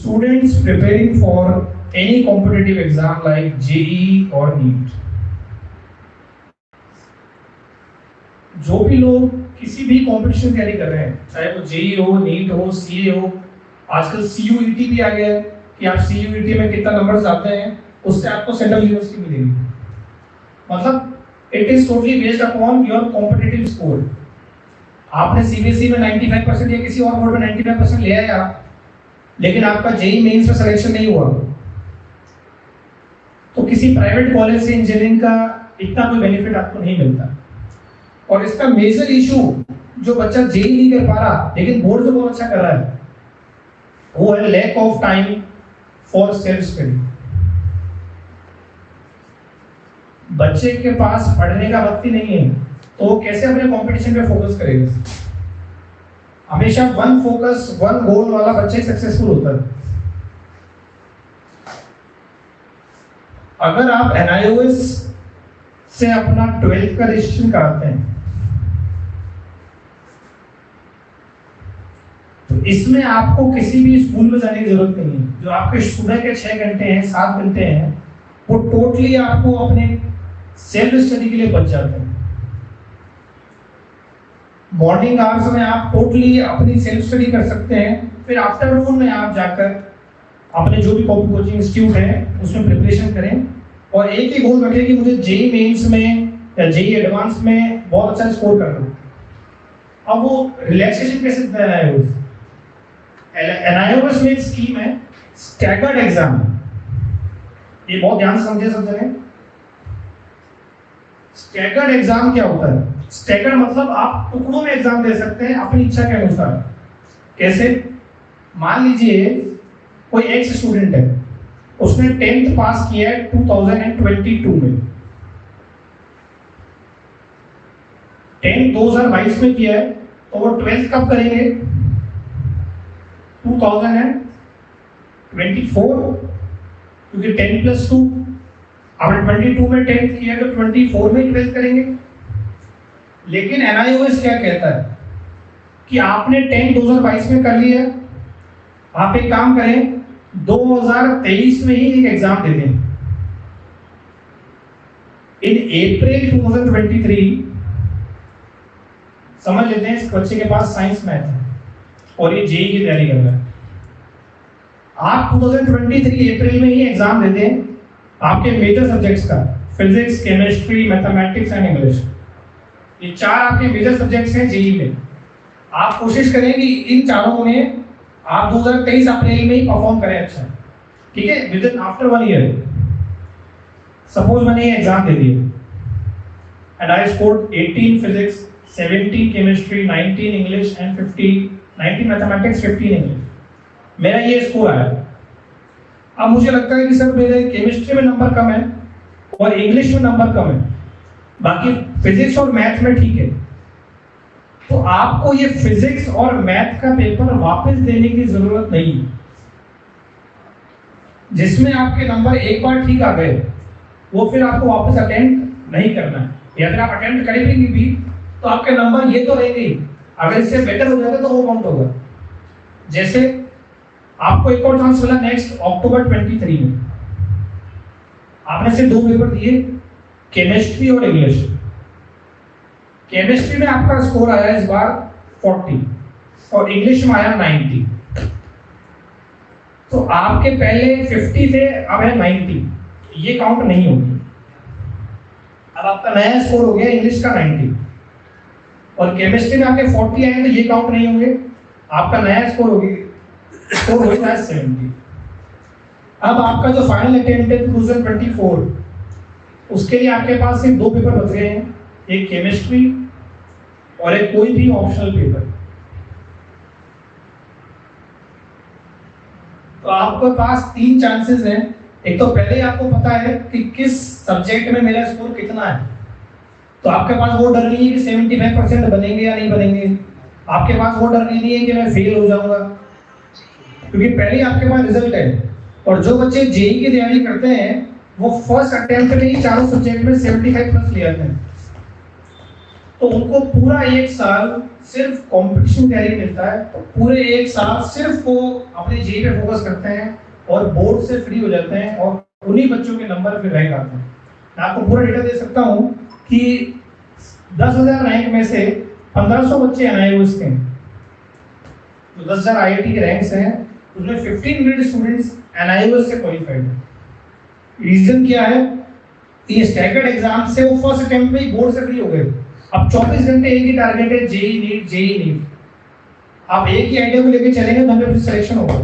students preparing for any competitive exam like JEE or NEET, जो भी लोग किसी भी कंपटीशन तैयारी कर रहे हैं, चाहे वो JEE हो, NEET हो, CA हो, आजकल CUET भी आ गया है कि आप CUET में कितना नंबर आते हैं उससे आपको सेंट्रल यूनिवर्सिटी मिलेगी। मतलब it is totally based upon your competitive score. आपने CBSE में 95% या किसी और बोर्ड में 95% ले आया, लेकिन आपका JEE मेंस में सिलेक्शन नहीं हुआ, तो किसी प्राइवेट कॉलेज से इंजीनियरिंग का इतना कोई बेनिफिट आपको नहीं मिलता। और इसका मेजर इशू जो बच्चा JEE नहीं कर पा रहा लेकिन बोर्ड से बहुत अच्छा कर रहा है, वो है lack of time for self study. बच्चे के पास पढ़ने का वक्त ही नहीं है, तो वो कैसे अपने कंपटीशन पे फोकस करेगा? हमेशा वन फोकस वन गोल वाला बच्चा ही सक्सेसफुल होता है। अगर आप NIOS से अपना 12th का रजिस्ट्रेशन कराते हैं, तो इसमें आपको किसी भी स्कूल में जाने की जरूरत नहीं है। जो आपके सुबह के 6 घंटे हैं, 7 घंटे हैं, वो टोटली आपको अपने सेल्फ स्टडी के लिए बच जाते हैं। मॉर्निंग आवर्स में आप टोटली अपनी सेल्फ स्टडी कर सकते हैं, फिर आफ्टरनून में आप जाकर अपने जो भी कॉपी कोचिंग इंस्टीट्यूट है उसमें प्रिपरेशन करें और एक ही गोल रखें कि मुझे JEE मेंस में या JEE एडवांस में बहुत अच्छा स्कोर करना है। अब वो रिलैक्सेशन कैसे देना है? NIOS में एक स्कीम है स्टैगर्ड एग्जाम। ये बहुत ध्यान से समझे सब जने। स्टैगर्ड एग्जाम क्या होता है? स्टैगर्ड मतलब आप टुकड़ों में एग्जाम दे सकते हैं अपनी इच्छा के अनुसार। कैसे? मान लीजिए कोई एक्स स्टूडेंट है, उसने 10th पास किया है 2022 में, 10th 2022 में किया है, तो वो 12th कब करेंगे? 2024, क्योंकि 10 + 2, आपने 22 में 10th किया तो 24 में 12th करेंगे। लेकिन NIOS क्या कहता है कि आपने 10 2022 में कर लिया, आप एक काम करें 2023 में ही एक एग्जाम दे दें। इन अप्रैल 2023 समझ लेते हैं इस बच्चे के पास साइंस मैथ है और ये JEE की तैयारी कर रहा है। आप 2023 अप्रैल में ही एग्जाम दे दें आपके मेजर सब्जेक्ट्स का, physics, chemistry, mathematics and English. ये 4 आपके मेजर सब्जेक्ट्स हैं JEE में। आप कोशिश करें कि इन चारों में आप 2023 अप्रैल में ही परफॉर्म करें अच्छा, ठीक है? With in after 1 year. Suppose मैंने ये एग्जाम दे दिया and I scored 18 physics, 17 chemistry, 19 English and 19 mathematics, 15 English. मेरा ये स्कोर आया। अब मुझे लगता है कि सर मेरे केमिस्ट्री में नंबर कम है और इंग्लिश में नंबर कम है, बाकी फिजिक्स और मैथ में ठीक है, तो आपको ये फिजिक्स और मैथ का पेपर वापस देने की जरूरत नहीं। जिसमें आपके नंबर एक बार ठीक आ गए वो फिर आपको वापस अटेम्प्ट नहीं करना है, या अगर आप अटेम्प्ट करेंगे भी तो आपके नंबर ये तो रहेंगे, अगर इससे बेटर हो जाएगा तो वो काउंट होगा। जैसे आपको एक और चांस मिला नेक्स्ट अक्टूबर 23 में, आपने सिर्फ 2 पेपर दिए, केमिस्ट्री और इंग्लिश। केमिस्ट्री में आपका स्कोर आया इस बार 40 और इंग्लिश में आया 90, तो आपके पहले 50 थे, अब है 90, ये काउंट नहीं होगी। अब आपका नया स्कोर हो गया इंग्लिश का 90 और केमिस्ट्री में आपके 40 आए तो ये काउंट नहीं होंगे, आपका नया स्कोर हो गया 70। अब आपका जो फाइनल अटेम्प्ट है 2024, उसके लिए आपके पास सिर्फ 2 पेपर बच गए हैं, एक केमिस्ट्री और एक कोई भी ऑप्शनल पेपर। तो आपके पास 3 चांसेस हैं। एक तो पहले आपको पता है कि किस सब्जेक्ट में मेरा स्कोर कितना है, तो आपके पास वो डर नहीं है कि 75% बनेंगे या नहीं बनेंगे, आपके पास वो डर नहीं है कि मैं फेल हो जाऊंगा, क्योंकि पहले आपके पास रिजल्ट है। और जो बच्चे JEE की तैयारी करते हैं वो फर्स्ट अटेम्प्ट में ही चारों सब्जेक्ट में 75+ ले आते हैं। तो उनको पूरा एक साल सिर्फ कंपटीशन तैयारी मिलता है, तो पूरे एक साल सिर्फ वो अपने जेई पे फोकस करते हैं और बोर्ड से फ्री हो जाते हैं और उन्हीं बच्चों के नंबर फिर रैंक आते हैं। मैं आपको पूरा डेटा दे सकता हूँ कि 10,000 रैंक में से 1500 बच्चे NIOS के हैं, जो 10,000 IIT के रैंक्स हैं उसमें 1500 स्टूडेंट्स NIOS से क्वालिफाइड हैं। रीजन क्या है? ये स्टैगर्ड एग्जाम से वो फर्स्ट अटेम्प्ट में ही बोर्ड से फ्री हो गए। अब 24 घंटे एक ही टारगेट है, जेई नीट। आप एक ही आइडिया को लेके चलेंगे तो हमें सिलेक्शन होगा।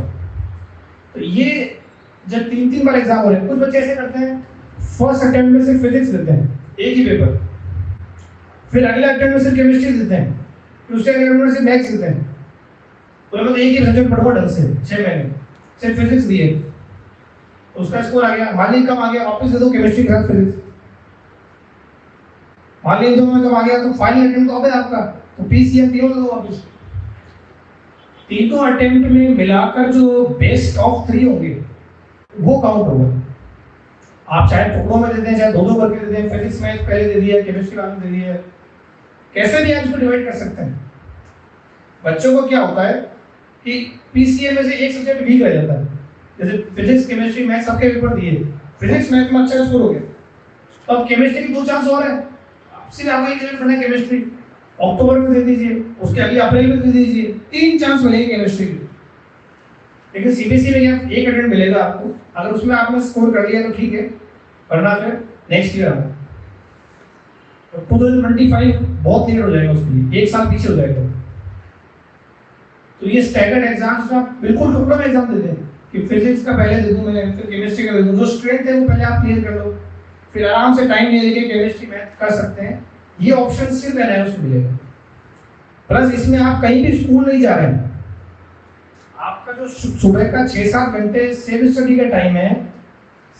तो ये जब 3-3 बार एग्जाम हो रहे हैं, कुछ बच्चे ऐसे करते हैं फर्स्ट अटेम्प्ट में सिर्फ फिजिक्स देते हैं एक ही पेपर, फिर अगले अटेम्प्ट में सिर्फ केमिस्ट्री देते हैं, फिर उसके अगले अटेम्प्ट में सिर्फ मैथ्स देते हैं। तो मतलब एक ही सब्जेक्ट पढ़ो ढंग से 6 महीने सिर्फ फिजिक्स दिए, उसका स्कोर आ गया, मान लीजिए कम आ गया, वापस दे दो केमिस्ट्री के साथ फिजिक्स। मान लीजिए 2 में कम आ गया तो फाइनल अटेम्प्ट तो अब है आपका, तो पीसीएम तीनों दे दो वापस। तीनों अटेम्प्ट में मिलाकर जो बेस्ट ऑफ 3 होंगे वो काउंट होगा। आप चाहे टुकड़ों में देते हैं, चाहे 2-2 करके देते हैं, फिजिक्स मैथ पहले दे दिया, केमिस्ट्री बाद में दे दिया, कैसे भी आप इसको डिवाइड कर सकते हैं। बच्चों को क्या होता है कि पीसीएम में से एक सब्जेक्ट वीक रह जाता है, जैसे फिजिक्स केमिस्ट्री मैथ सबके पेपर दिए, फिजिक्स मैथ में अच्छा स्कोर हो गया, तो अब केमिस्ट्री की 2 चांस और है, सिर्फ आपको एक सब्जेक्ट पढ़ना है केमिस्ट्री, अक्टूबर में दे दीजिए, उसके अगले अप्रैल में दे दीजिए, 3 चांस मिलेंगे केमिस्ट्री के। लेकिन सीबीएसई में क्या एक अटेम्प्ट मिलेगा आपको, अगर उसमें आपने स्कोर कर लिया तो ठीक है, वरना फिर नेक्स्ट ईयर आना। तो 2025 बहुत लेट हो जाएगा उसके लिए, 1 साल पीछे हो जाएगा। तो ये स्टैगर्ड एग्जाम्स में आप बिल्कुल टुकड़ों में एग्जाम देते हैं कि फिजिक्स का पहले दे दूं मैं, फिर केमिस्ट्री का दे दूं, जो स्ट्रेंथ है वो पहले आप क्लियर कर लो, फिर आराम से टाइम ले लेके केमिस्ट्री मैथ कर सकते हैं। ये ऑप्शन सिर्फ NIOS में मिलेगा। प्लस इसमें आप कहीं भी स्कूल नहीं जा रहे हैं, आपका जो सुबह का 6-7 घंटे सेल्फ स्टडी का टाइम है,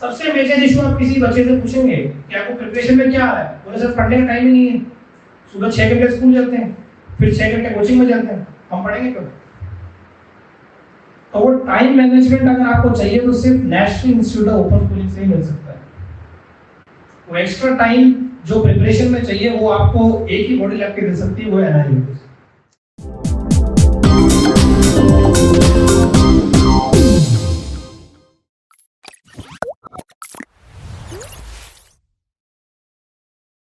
सबसे मेजर इशू आप किसी बच्चे से पूछेंगे कि आपको प्रिपरेशन में क्या आ रहा है, बोले सर पढ़ने का टाइम ही नहीं है, सुबह 6 घंटे स्कूल जाते हैं, फिर 6 घंटे कोचिंग में जाते हैं, हम पढ़ेंगे कब? तो वो टाइम मैनेजमेंट अगर आपको चाहिए तो सिर्फ national institute of open schooling से ही मिल सकता है। वो एक्स्ट्रा टाइम जो प्रिपरेशन में चाहिए वो आपको एक ही बॉडी लैब के दे सकती है, वो NIOS।